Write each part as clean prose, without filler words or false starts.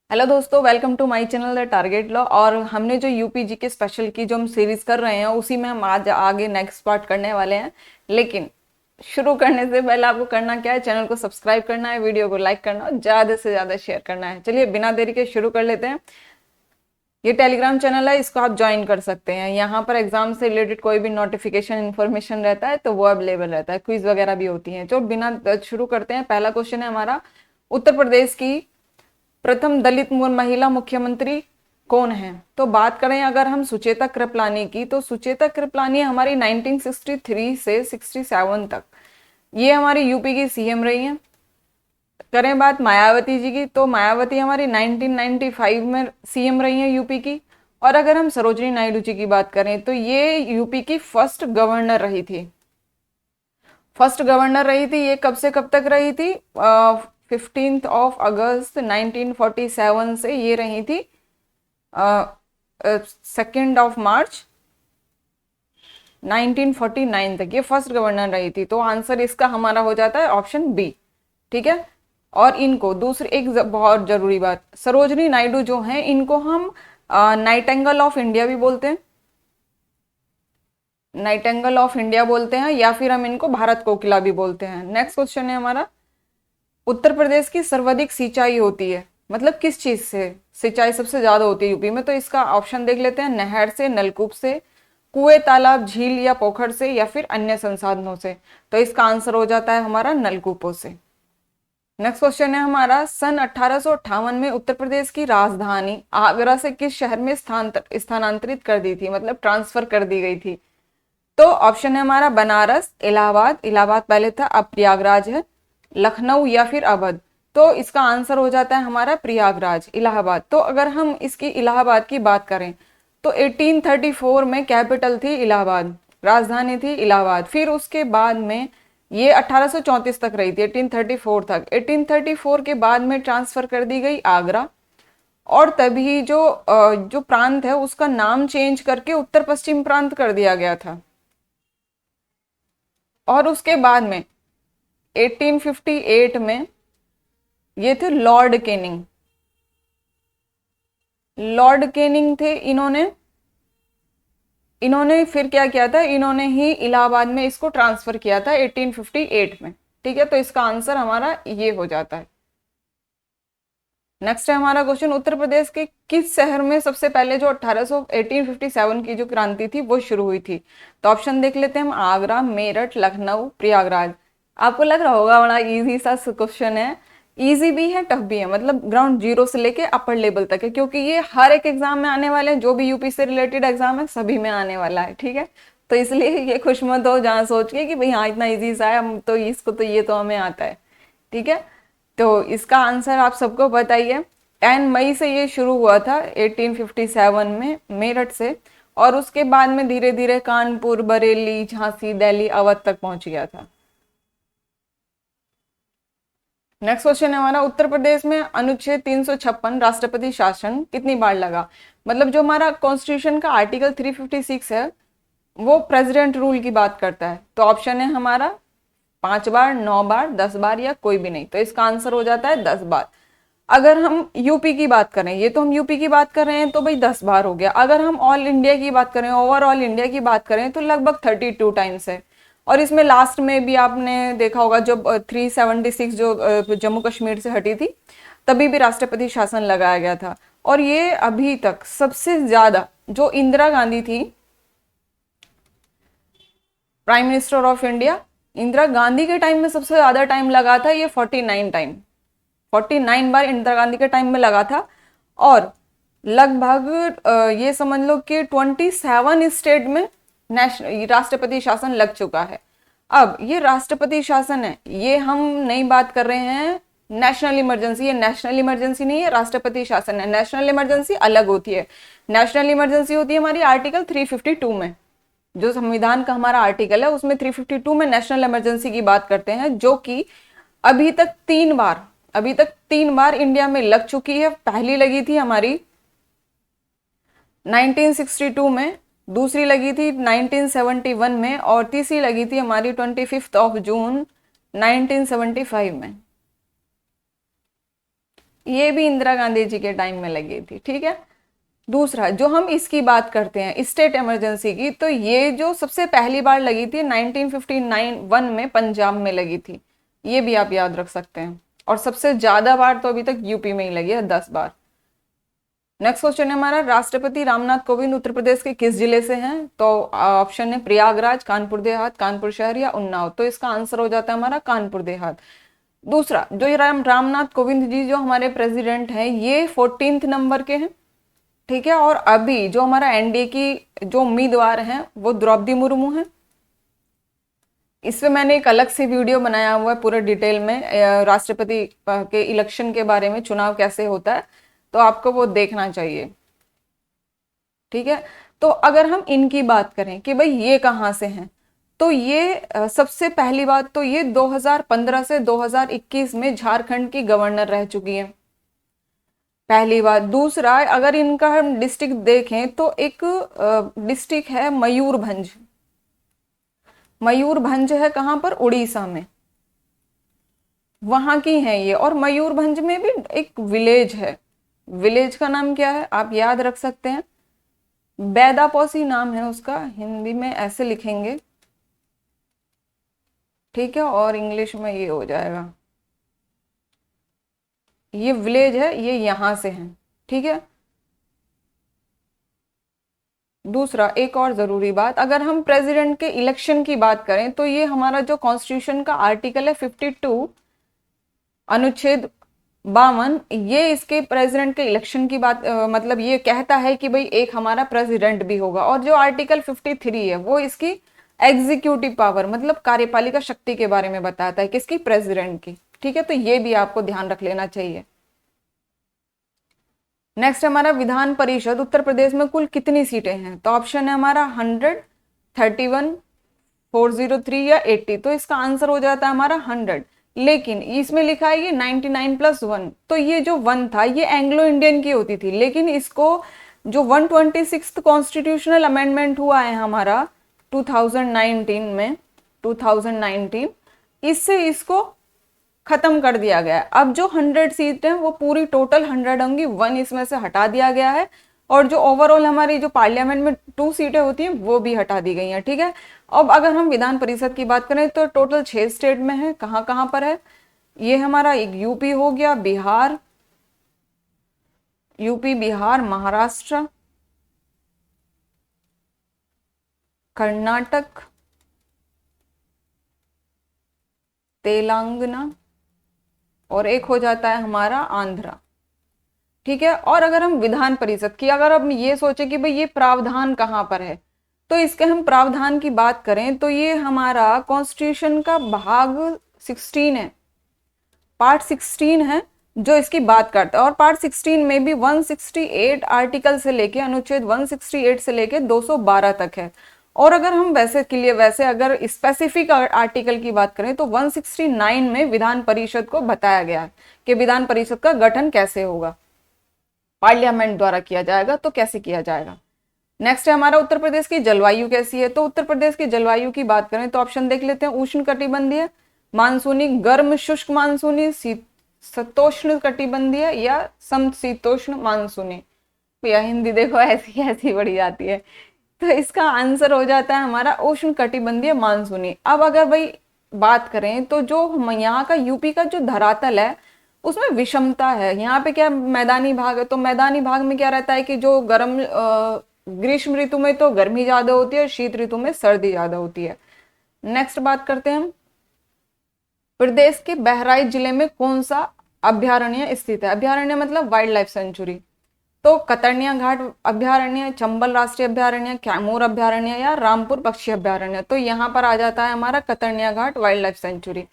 Hello दोस्तों, welcome to my channel the target law. और हमने जो यूपीजी के स्पेशल की जो हम सीरीज कर रहे हैं उसी में हम आज आगे नेक्स्ट पार्ट करने वाले हैं। लेकिन शुरू करने से पहले आपको करना क्या है, चैनल को सब्सक्राइब करना है, वीडियो को लाइक करना है और ज़्यादा से ज़्यादा शेयर करना है। चलिए बिना देरी के शुरू कर लेते हैं। ये टेलीग्राम चैनल है, इसको आप ज्वाइन कर सकते हैं। यहाँ पर एग्जाम से रिलेटेड कोई भी नोटिफिकेशन इन्फॉर्मेशन रहता है तो वो अवेलेबल रहता है, क्विज वगैरह भी होती है। जो बिना शुरू करते हैं, पहला क्वेश्चन है हमारा, उत्तर प्रदेश की प्रथम दलित महिला मुख्यमंत्री कौन है? तो बात करें अगर हम सुचेता कृपलानी की, तो सुचेता कृपलानी हमारी 1963 से 67 तक ये हमारी यूपी की सीएम रही हैं। करें बात मायावती जी की, तो मायावती हमारी 1995 में सीएम रही हैं यूपी की। और अगर हम सरोजिनी नायडू जी की बात करें तो ये यूपी की फर्स्ट गवर्नर रही थी। ये कब से कब तक रही थी? 15 अगस्त 1947 से ये रही थी 2 मार्च 1949 तक ये फर्स्ट गवर्नर रही थी। तो आंसर इसका हमारा हो जाता है ऑप्शन बी। ठीक है। और इनको दूसरी एक बहुत जरूरी बात, सरोजनी नायडू जो हैं इनको हम नाइटेंगल ऑफ इंडिया भी बोलते हैं, या फिर हम इनको भारत कोकिला भी बोलते हैं। नेक्स्ट क्वेश्चन है हमारा, उत्तर प्रदेश की सर्वाधिक सिंचाई होती है, मतलब किस चीज से सिंचाई सबसे ज्यादा होती है यूपी में? तो इसका ऑप्शन देख लेते हैं, नहर से, नलकूप से, कुएं, तालाब, झील या पोखर से, या फिर अन्य संसाधनों से। तो इसका आंसर हो जाता है हमारा नलकूपों से। नेक्स्ट क्वेश्चन है हमारा, सन 1858 में उत्तर प्रदेश की राजधानी आगरा से किस शहर में स्थानांतरित कर दी थी, मतलब ट्रांसफर कर दी गई थी? तो ऑप्शन है हमारा बनारस, इलाहाबाद पहले था, अब प्रयागराज है, लखनऊ या फिर अवध। तो इसका आंसर हो जाता है हमारा प्रयागराज, इलाहाबाद। तो अगर हम इसकी इलाहाबाद की बात करें तो 1834 में कैपिटल थी इलाहाबाद, राजधानी थी इलाहाबाद। फिर उसके बाद में ये 1834 तक रही थी, 1834 तक। 1834 के बाद में ट्रांसफर कर दी गई आगरा, और तभी जो प्रांत है उसका नाम चेंज करके उत्तर पश्चिम प्रांत कर दिया गया था। और उसके बाद में 1858 में ये थे लॉर्ड केनिंग थे। इन्होंने फिर क्या किया था, इन्होंने ही इलाहाबाद में इसको ट्रांसफर किया था 1858 में। ठीक है, तो इसका आंसर हमारा ये हो जाता है। नेक्स्ट है हमारा क्वेश्चन, उत्तर प्रदेश के किस शहर में सबसे पहले जो 1857 की जो क्रांति थी वो शुरू हुई थी? तो ऑप्शन देख लेते हैं हम, आगरा, मेरठ, लखनऊ, प्रयागराज। आपको लग रहा होगा बड़ा इजी सा क्वेश्चन है, इजी भी है टफ भी है, मतलब ग्राउंड जीरो से लेके अपर लेवल तक है, क्योंकि ये हर एक एग्जाम में आने वाले हैं। जो भी यूपी से रिलेटेड एग्जाम है सभी में आने वाला है। ठीक है, तो इसलिए ये खुश मत हो जहाँ सोच के कि भाई हाँ इतना इजी सा है, हम तो इसको तो ये तो हमें आता है। ठीक है, तो इसका आंसर आप सबको बताइए। 10 मई से ये शुरू हुआ था 1857 में मेरठ से, और उसके बाद में धीरे धीरे कानपुर, बरेली, झांसी, दिल्ली, अवध तक पहुंच गया था। नेक्स्ट क्वेश्चन है हमारा, उत्तर प्रदेश में अनुच्छेद 356 राष्ट्रपति शासन कितनी बार लगा? मतलब जो हमारा कॉन्स्टिट्यूशन का आर्टिकल 356 है वो प्रेसिडेंट रूल की बात करता है। तो ऑप्शन है हमारा 5 बार, 9 बार, 10 बार या कोई भी नहीं। तो इसका आंसर हो जाता है 10 बार। अगर हम यूपी की बात करें, ये तो हम यूपी की बात कर रहे हैं तो भाई 10 बार हो गया। अगर हम ऑल इंडिया की बात करें, ओवरऑल इंडिया की बात करें तो लगभग 32 टाइम्स है। और इसमें लास्ट में भी आपने देखा होगा जब 376 जो जम्मू कश्मीर से हटी थी तभी भी राष्ट्रपति शासन लगाया गया था। और ये अभी तक सबसे ज्यादा जो इंदिरा गांधी थी, prime minister of India, Indira Gandhi के टाइम में सबसे ज्यादा टाइम लगा था ये 49 बार इंदिरा गांधी के टाइम में लगा था। और लगभग ये समझ लो कि 27 स्टेट में नेशनल राष्ट्रपति शासन लग चुका है। अब ये राष्ट्रपति शासन है, ये हम नहीं बात कर रहे हैं नेशनल इमरजेंसी। ये नेशनल इमरजेंसी नहीं है, राष्ट्रपति शासन है। नेशनल इमरजेंसी अलग होती है। नेशनल इमरजेंसी होती है हमारी आर्टिकल 352 में, जो संविधान का हमारा आर्टिकल है उसमें 352 में नेशनल इमरजेंसी की बात करते हैं, जो कि अभी तक 3 बार इंडिया में लग चुकी है। पहली लगी थी हमारी 1962 में, दूसरी लगी थी 1971 में, और तीसरी लगी थी हमारी 25 जून 1975 में। ये भी इंदिरा गांधी जी के टाइम में लगी थी, ठीक है। दूसरा, जो हम इसकी बात करते हैं स्टेट इमरजेंसी की, तो ये जो सबसे पहली बार लगी थी 1951 में पंजाब में लगी थी, ये भी आप याद रख सकते हैं। और सबसे ज्यादा बार तो अभी तक यूपी में ही लगी है, 10 बार। नेक्स्ट क्वेश्चन है हमारा, राष्ट्रपति रामनाथ कोविंद उत्तर प्रदेश के किस जिले से हैं? तो ऑप्शन है प्रयागराज, कानपुर देहात, कानपुर शहर या उन्नाव। तो इसका आंसर हो जाता है हमारा कानपुर देहात। दूसरा, जो ये रामनाथ कोविंद जी जो हमारे प्रेसिडेंट हैं, ये 14th नंबर के हैं, ठीक है। और अभी जो हमारा एनडीए की जो उम्मीदवार हैं वो द्रौपदी मुर्मू हैं। इस पे मैंने एक अलग से वीडियो बनाया हुआ है पूरे डिटेल में, राष्ट्रपति के इलेक्शन के बारे में, चुनाव कैसे होता है, तो आपको वो देखना चाहिए, ठीक है। तो अगर हम इनकी बात करें कि भाई ये कहाँ से हैं, तो ये सबसे पहली बात तो ये 2015 से 2021 में झारखंड की गवर्नर रह चुकी है, पहली बात। दूसरा, अगर इनका हम डिस्ट्रिक्ट देखें तो एक डिस्ट्रिक्ट है मयूरभंज। मयूरभंज है कहाँ पर? उड़ीसा में, वहां की है ये। और मयूरभंज में भी एक विलेज है, विलेज का नाम क्या है आप याद रख सकते हैं, बैदापोसी नाम है उसका, हिंदी में ऐसे लिखेंगे, ठीक है, और इंग्लिश में ये हो जाएगा, ये विलेज है, ये यहां से है, ठीक है। दूसरा, एक और जरूरी बात, अगर हम प्रेसिडेंट के इलेक्शन की बात करें तो ये हमारा जो कॉन्स्टिट्यूशन का आर्टिकल है 52 अनुच्छेद 52, ये इसके प्रेसिडेंट के इलेक्शन की बात मतलब ये कहता है कि भाई एक हमारा प्रेसिडेंट भी होगा। और जो आर्टिकल 53 है वो इसकी एग्जीक्यूटिव पावर मतलब कार्यपालिका शक्ति के बारे में बताता है, किसकी? प्रेसिडेंट की, ठीक है। तो ये भी आपको ध्यान रख लेना चाहिए। नेक्स्ट हमारा, विधान परिषद उत्तर प्रदेश में कुल कितनी सीटें हैं? तो ऑप्शन है हमारा 100, 31, 403 या 80। तो इसका आंसर हो जाता है हमारा 100, लेकिन इसमें लिखा है ये 99+1। तो ये जो 1 था ये एंग्लो इंडियन की होती थी, लेकिन इसको जो 126th कॉन्स्टिट्यूशनल अमेंडमेंट हुआ है हमारा 2019 में, 2019, इससे इसको खत्म कर दिया गया है। अब जो 100 सीट है वो पूरी टोटल 100 होंगी, 1 इसमें से हटा दिया गया है। और जो ओवरऑल हमारी जो पार्लियामेंट में 2 सीटें होती हैं वो भी हटा दी गई हैं, ठीक है। अब अगर हम विधान परिषद की बात करें तो टोटल 6 स्टेट में है। कहाँ कहाँ पर है? ये हमारा एक यूपी हो गया, बिहार, यूपी, बिहार, महाराष्ट्र, कर्नाटक, तेलंगाना, और एक हो जाता है हमारा आंध्रा, ठीक है। और अगर हम विधान परिषद की, अगर हम ये सोचे कि भाई ये प्रावधान कहाँ पर है, तो इसके हम प्रावधान की बात करें तो ये हमारा कॉन्स्टिट्यूशन का भाग 16 है, पार्ट 16 है जो इसकी बात करता है। और पार्ट 16 में भी 168 आर्टिकल से लेके, अनुच्छेद 168 से लेके 212 तक है। और अगर हम वैसे अगर स्पेसिफिक आर्टिकल की बात करें तो 169 में विधान परिषद को बताया गया है कि विधान परिषद का गठन कैसे होगा, पार्लियामेंट द्वारा किया जाएगा, तो कैसे किया जाएगा। नेक्स्ट है हमारा, उत्तर प्रदेश की जलवायु कैसी है? तो उत्तर प्रदेश की जलवायु की बात करें तो ऑप्शन देख लेते हैं, उष्ण कटिबंधीय, मानसूनी, गर्म शुष्क मानसूनी, शीतोष्ण कटिबंधीय या समशीतोष्ण मानसूनी। भैया हिंदी देखो ऐसी ऐसी बढ़ी जाती है। तो इसका आंसर हो जाता है हमारा उष्ण कटिबंधीय मानसूनी। अब अगर भाई बात करें तो जो यहाँ का यूपी का जो धरातल है उसमें विषमता है। यहाँ पे क्या मैदानी भाग है, तो मैदानी भाग में क्या रहता है कि जो गर्म ग्रीष्म ऋतु में तो गर्मी ज्यादा होती है और शीत ऋतु में सर्दी ज्यादा होती है। नेक्स्ट बात करते हैं हम, प्रदेश के बहराइच जिले में कौन सा अभ्यारण्य स्थित है? अभ्यारण्य मतलब वाइल्ड लाइफ सेंचुरी। तो कतर्निया घाट अभ्यारण्य, चंबल राष्ट्रीय अभ्यारण्य, कैमूर अभ्यारण्य या रामपुर पक्षी अभ्यारण्य। तो यहाँ पर आ जाता है हमारा कतर्निया घाट वाइल्ड लाइफ सेंचुरी।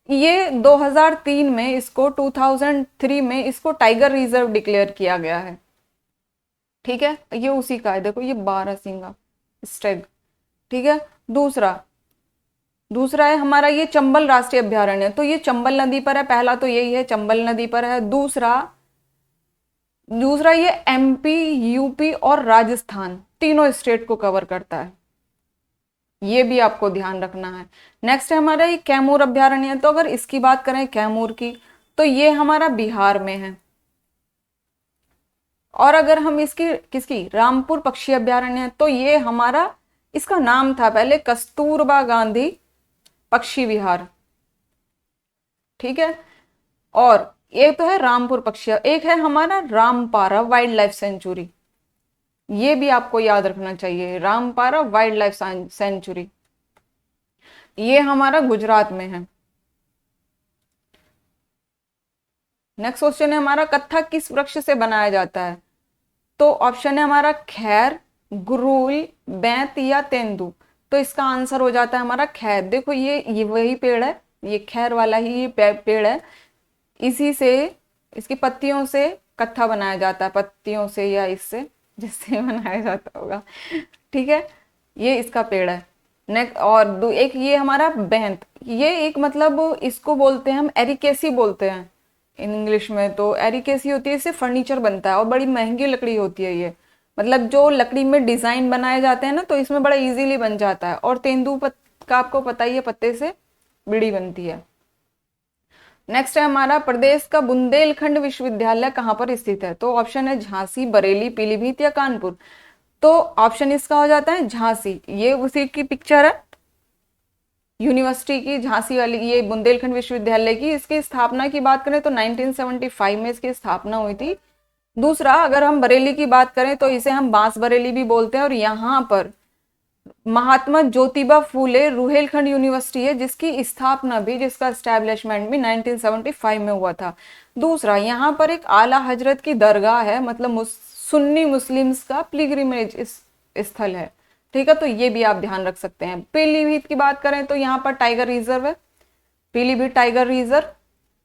ये 2003 में इसको 2003 में इसको टाइगर रिजर्व डिक्लेयर किया गया है, ठीक है। ये उसी का है, देखो ये बारहसिंगा स्टेग, ठीक है। दूसरा है हमारा ये चंबल राष्ट्रीय अभ्यारण्य। तो ये चंबल नदी पर है, पहला तो यही है, चंबल नदी पर है। दूसरा ये एमपी, यूपी और राजस्थान तीनों स्टेट को कवर करता है, ये भी आपको ध्यान रखना है। नेक्स्ट है हमारा ये कैमूर अभ्यारण्य। तो अगर इसकी बात करें कैमूर की, तो ये हमारा बिहार में है, और अगर हम इसकी किसकी रामपुर पक्षी अभयारण्य, तो ये हमारा इसका नाम था पहले कस्तूरबा गांधी पक्षी विहार, ठीक है। और ये तो है रामपुर पक्षी, एक है हमारा रामपारा वाइल्ड लाइफ सेंचुरी, ये भी आपको याद रखना चाहिए, रामपारा वाइल्ड लाइफ सेंचुरी, ये हमारा गुजरात में है। नेक्स्ट क्वेश्चन है हमारा कत्था किस वृक्ष से बनाया जाता है, तो ऑप्शन है हमारा खैर, गुरूल, बैंत या तेंदू। तो इसका आंसर हो जाता है हमारा खैर। देखो ये वही पेड़ है, ये खैर वाला ही ये पेड़ है, इसी से इसकी पत्तियों से कत्था बनाया जाता है, पत्तियों से या इससे जिससे बनाया जाता होगा, ठीक है। ये इसका पेड़ है। नेक्स्ट और एक ये हमारा बैंत, ये एक मतलब इसको बोलते हैं हम एरिकेसी बोलते हैं इन इंग्लिश में। तो एरिकेसी होती है, इससे फर्नीचर बनता है और बड़ी महंगी लकड़ी होती है ये, मतलब जो लकड़ी में डिजाइन बनाए जाते हैं ना, तो इसमें बड़ा इजीली बन जाता है। और तेंदू का आपको पता ही है, पत्ते से बीड़ी बनती है। नेक्स्ट है हमारा प्रदेश का बुंदेलखंड विश्वविद्यालय कहाँ पर स्थित है, तो ऑप्शन है झांसी, बरेली, पीलीभीत या कानपुर। तो ऑप्शन इसका हो जाता है झांसी, ये उसी की पिक्चर है यूनिवर्सिटी की, झांसी वाली, ये बुंदेलखंड विश्वविद्यालय की। इसकी स्थापना की बात करें तो 1975 में इसकी स्थापना हुई थी। दूसरा अगर हम बरेली की बात करें तो इसे हम बांस बरेली भी बोलते हैं, और यहाँ पर महात्मा ज्योतिबा फूले रुहेलखंड यूनिवर्सिटी है, जिसकी स्थापना भी, जिसका एस्टेब्लिशमेंट भी 1975 में हुआ था। दूसरा यहाँ पर एक आला हजरत की दरगाह है, मतलब सुन्नी मुस्लिम्स का पिलग्रिमेज स्थल है, ठीक है। तो ये भी आप ध्यान रख सकते हैं। पीलीभीत की बात करें तो यहाँ पर टाइगर रिजर्व है, पीलीभीत टाइगर रिजर्व,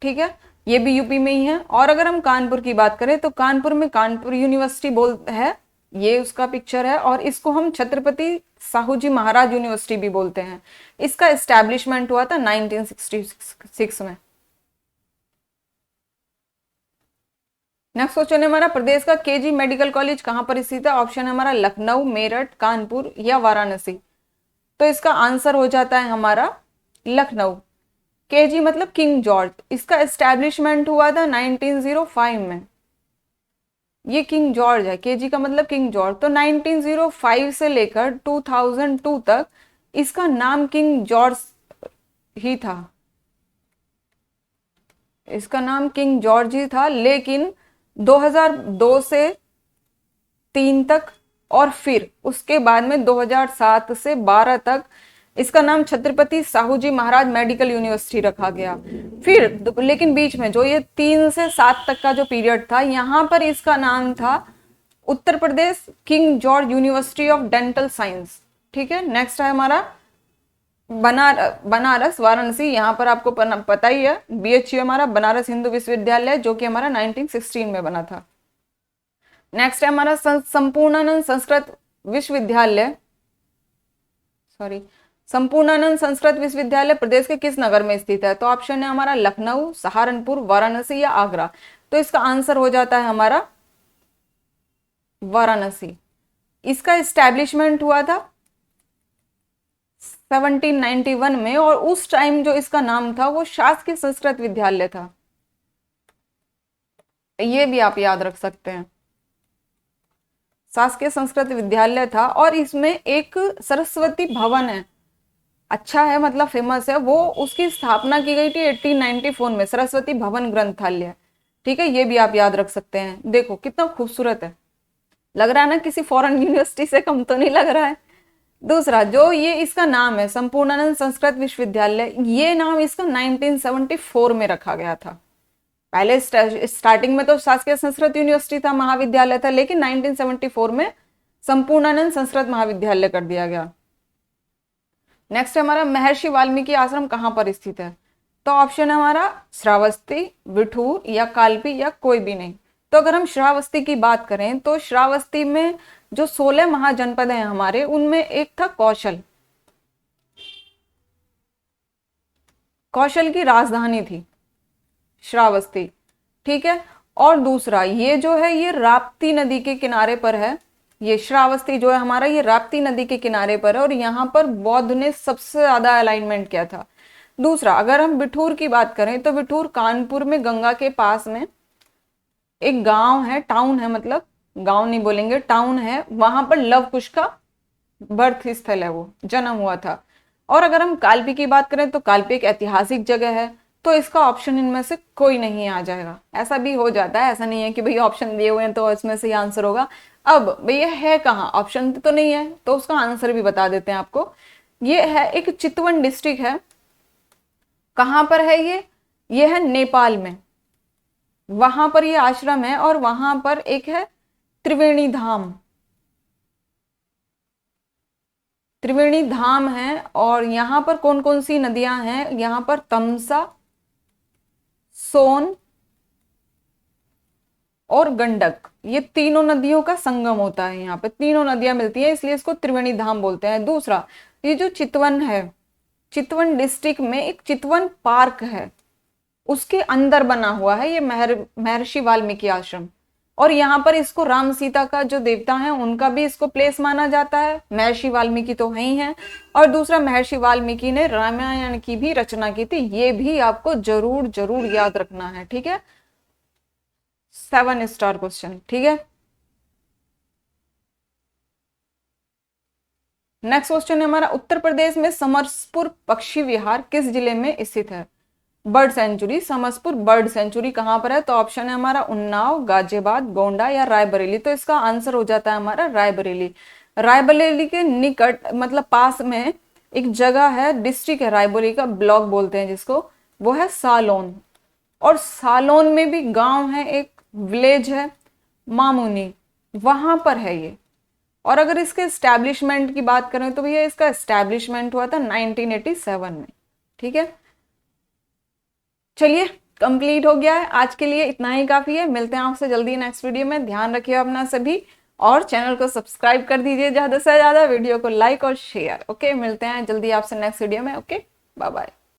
ठीक है, ये भी यूपी में ही है। और अगर हम कानपुर की बात करें तो कानपुर में कानपुर यूनिवर्सिटी है, ये उसका पिक्चर है, और इसको हम छत्रपति साहू जी महाराज यूनिवर्सिटी भी बोलते हैं। इसका एस्टैब्लिशमेंट हुआ था 1966 में। नेक्स्ट क्वेश्चन है हमारा प्रदेश का केजी मेडिकल कॉलेज कहां पर स्थित है, ऑप्शन है हमारा लखनऊ, मेरठ, कानपुर या वाराणसी। तो इसका आंसर हो जाता है हमारा लखनऊ। केजी मतलब किंग जॉर्ज, इसका एस्टैब्लिशमेंट हुआ था 1905 में। ये किंग जॉर्ज है, केजी का मतलब किंग जॉर्ज। तो 1905 से लेकर 2002 तक इसका नाम किंग जॉर्ज ही था, इसका नाम किंग जॉर्ज ही था। लेकिन 2002 से 3 तक और फिर उसके बाद में 2007 से 12 तक इसका नाम छत्रपति साहू जी महाराज मेडिकल यूनिवर्सिटी रखा गया। फिर लेकिन बीच में जो ये 3 से 7 तक का जो पीरियड था, यहाँ पर इसका नाम था Uttar Pradesh King George University of Dental Science, ठीक है। नेक्स्ट है हमारा बनारस, वाराणसी, यहाँ पर आपको पता ही है बीएचयू हमारा बनारस हिंदू विश्वविद्यालय, जो कि हमारा 1916 में बना था। नेक्स्ट है हमारा संपूर्णानंद संस्कृत विश्वविद्यालय, संपूर्णानंद संस्कृत विश्वविद्यालय प्रदेश के किस नगर में स्थित है, तो ऑप्शन है हमारा लखनऊ, सहारनपुर, वाराणसी या आगरा। तो इसका आंसर हो जाता है हमारा वाराणसी। इसका एस्टैब्लिशमेंट हुआ था 1791 में, और उस टाइम जो इसका नाम था वो शासकीय संस्कृत विद्यालय था, ये भी आप याद रख सकते हैं, शासकीय संस्कृत विद्यालय था। और इसमें एक सरस्वती भवन है, अच्छा है, मतलब फेमस है वो, उसकी स्थापना की गई थी 1894 में, सरस्वती भवन ग्रंथालय, ठीक है, ये भी आप याद रख सकते हैं। देखो कितना खूबसूरत है, लग रहा है ना किसी फॉरेन यूनिवर्सिटी से कम तो नहीं लग रहा है। दूसरा जो ये इसका नाम है संपूर्णानंद संस्कृत विश्वविद्यालय, ये नाम इसका 1974 में रखा गया था। पहले स्टार्टिंग में तो शासकीय संस्कृत यूनिवर्सिटी था, महाविद्यालय था, लेकिन 1974 में संपूर्णानंद संस्कृत महाविद्यालय कर दिया गया। नेक्स्ट है हमारा महर्षि वाल्मीकि आश्रम कहां पर स्थित है, तो ऑप्शन है हमारा श्रावस्ती, विठूर या कालपी या कोई भी नहीं। तो अगर हम श्रावस्ती की बात करें तो श्रावस्ती में जो 16 महाजनपद हैं हमारे, उनमें एक था कौशल, कौशल की राजधानी थी श्रावस्ती, ठीक है। और दूसरा ये जो है ये राप्ती नदी के किनारे पर है, ये श्रावस्ती जो है हमारा ये राप्ती नदी के किनारे पर है, और यहाँ पर बौद्ध ने सबसे ज्यादा अलाइनमेंट किया था। दूसरा अगर हम बिठूर की बात करें तो बिठूर कानपुर में गंगा के पास में एक गांव है, टाउन है मतलब, गांव नहीं बोलेंगे, टाउन है, वहां पर लव कुश का बर्थ स्थल है, वो जन्म हुआ था। और अगर हम काल्पी की बात करें तो काल्पी एक ऐतिहासिक जगह है, तो इसका ऑप्शन इनमें से कोई नहीं आ जाएगा। ऐसा भी हो जाता है, ऐसा नहीं है कि भैया ऑप्शन दिए हुए हैं तो इसमें से ही आंसर होगा। अब भैया है कहाँ, ऑप्शन तो नहीं है, तो उसका आंसर भी बता देते हैं आपको। ये है एक चितवन डिस्ट्रिक्ट है। कहां पर है ये है नेपाल में, वहां पर ये आश्रम है, और वहां पर एक है त्रिवेणी धाम। त्रिवेणी धाम है, और यहां पर कौन कौन सी नदियां हैं, यहां पर तमसा, सोन और गंडक, ये तीनों नदियों का संगम होता है। यहाँ पे तीनों नदियां मिलती हैं, इसलिए इसको त्रिवेणी धाम बोलते हैं। दूसरा, ये जो चितवन है, चितवन डिस्ट्रिक्ट में एक चितवन पार्क है, उसके अंदर बना हुआ है ये महर्षि वाल्मीकि आश्रम। और यहाँ पर इसको राम सीता का जो देवता है उनका भी इसको प्लेस माना जाता है। महर्षि वाल्मीकि तो है ही है, और दूसरा महर्षि वाल्मीकि ने रामायण की भी रचना की थी, ये भी आपको जरूर जरूर याद रखना है, ठीक है। 7 स्टार क्वेश्चन, ठीक है। नेक्स्ट क्वेश्चन है हमारा, उत्तर प्रदेश में समरसपुर पक्षी विहार किस जिले में स्थित है? बर्ड सेंचुरी, समरसपुर बर्ड सेंचुरी कहां पर है? तो ऑप्शन है हमारा उन्नाव, गाजियाबाद, गोंडा या रायबरेली। तो इसका आंसर हो जाता है हमारा रायबरेली। रायबरेली के निकट, मतलब पास में एक जगह है, डिस्ट्रिक्ट है रायबरेली का, ब्लॉक बोलते हैं जिसको, वो है सालोन। और सालोन में भी गांव है, एक विलेज है मामुनी, वहां पर है ये। और अगर इसके एस्टैब्लिशमेंट की बात करें तो भैया इसका एस्टैब्लिशमेंट हुआ था 1987 में, ठीक है। चलिए, कंप्लीट हो गया है, आज के लिए इतना ही काफी है। मिलते हैं आपसे जल्दी नेक्स्ट वीडियो में। ध्यान रखिए अपना सभी, और चैनल को सब्सक्राइब कर दीजिए ज्यादा से ज्यादा, वीडियो को लाइक और शेयर। ओके, मिलते हैं जल्दी आपसे नेक्स्ट वीडियो में। Okay, bye bye.